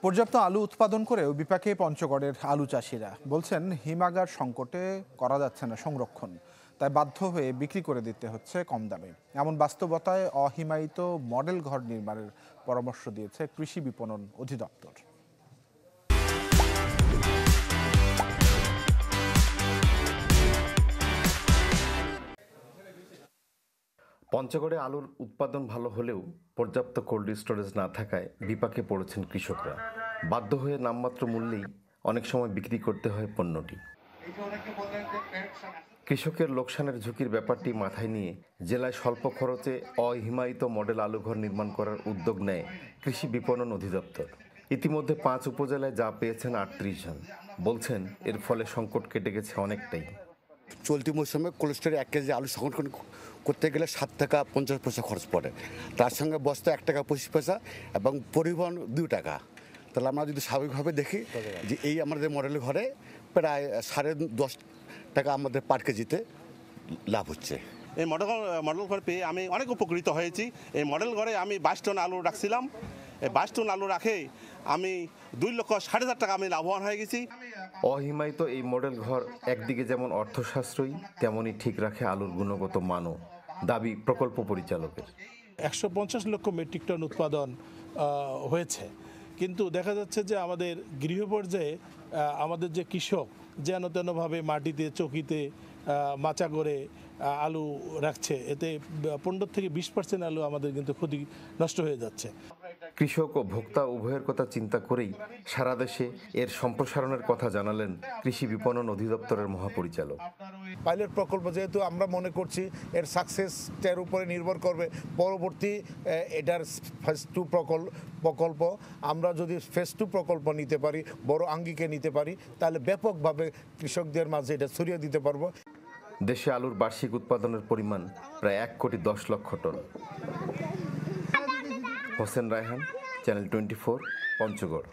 পর্যাপ্ত আলু উৎপাদন করেও বিপাকে পঞ্চগড়ের আলু চাষিরা বলছেন হিমাগার সংকটে করা যাচ্ছে না সংরক্ষণ, তাই বাধ্য হয়ে বিক্রি করে দিতে হচ্ছে কম দামে। এমন বাস্তবতায় অহিমায়িত মডেল ঘর নির্মাণের পরামর্শ দিয়েছে কৃষি বিপণন অধিদপ্তর। পঞ্চগড়ে আলুর উৎপাদন ভালো হলেও পর্যাপ্ত কোল্ড স্টোরেজ না থাকায় বিপাকে পড়েছেন কৃষকরা। বাধ্য হয়ে নামমাত্র মূল্যেই অনেক সময় বিক্রি করতে হয় পণ্যটি। কৃষকের লোকসানের ঝুঁকির ব্যাপারটি মাথায় নিয়ে জেলায় স্বল্প খরচে অহিমায়িত মডেল আলুঘর নির্মাণ করার উদ্যোগ নেয় কৃষি বিপণন অধিদপ্তর। ইতিমধ্যে 5 উপজেলায় যা পেয়েছেন 38 জন। বলছেন এর ফলে সংকট কেটে গেছে অনেকটাই। চলতি মৌসুমে কোল্ড স্টোরে 1 কেজি আলু সংরক্ষণ করতে গেলে 7 টাকা 50 পয়সা খরচ পড়ে, তার সঙ্গে বস্তা 1 টাকা 25 পয়সা এবং পরিবহন 2 টাকা। তাহলে আমরা যদি স্বাভাবিকভাবে দেখি যে এই আমাদের মডেল ঘরে প্রায় 10.5 টাকা আমাদের পার কেজিতে লাভ হচ্ছে। এই মডেল ঘর পেয়ে আমি অনেক উপকৃত হয়েছি। এই মডেল ঘরে আমি 22 টন আলু রাখছিলাম। এই 22 টন আলু রাখে আমি 2,60,000 টাকা আমি লাভবান হয়ে গেছি। অহিমায়িত এই মডেল ঘর একদিকে যেমন অর্থ সাশ্রয়ী, তেমনই ঠিক রাখে আলুর গুণগত মানও, দাবি প্রকল্প পরিচালকের। 150 লক্ষ মেট্রিক টন উৎপাদন হয়েছে, কিন্তু দেখা যাচ্ছে যে আমাদের গৃহ পর্যায়ে আমাদের যে কৃষক যেন তেনভাবে মাটিতে চকিতে মাচা করে আলু রাখছে, এতে 15 থেকে 20% আলু আমাদের কিন্তু ক্ষতি নষ্ট হয়ে যাচ্ছে। কৃষক ও ভোক্তা উভয়ের কথা চিন্তা করেই সারা দেশে এর সম্প্রসারণের কথা জানালেন কৃষি বিপণন অধিদপ্তরের মহাপরিচালক। পাইলট প্রকল্প যেহেতু আমরা মনে করছি এর সাকসেসটার উপরে নির্ভর করবে পরবর্তী এটার ফেজ 2 প্রকল্প। আমরা যদি ফেজ 2 প্রকল্প নিতে পারি, বড় আঙ্গিকে নিতে পারি, তাহলে ব্যাপকভাবে কৃষকদের মাঝে এটা ছড়িয়ে দিতে পারবো। দেশে আলুর বার্ষিক উৎপাদনের পরিমাণ প্রায় 1,10,00,000 টন। হোসেন রায়হান, চ্যানেল 24, পঞ্চগড়।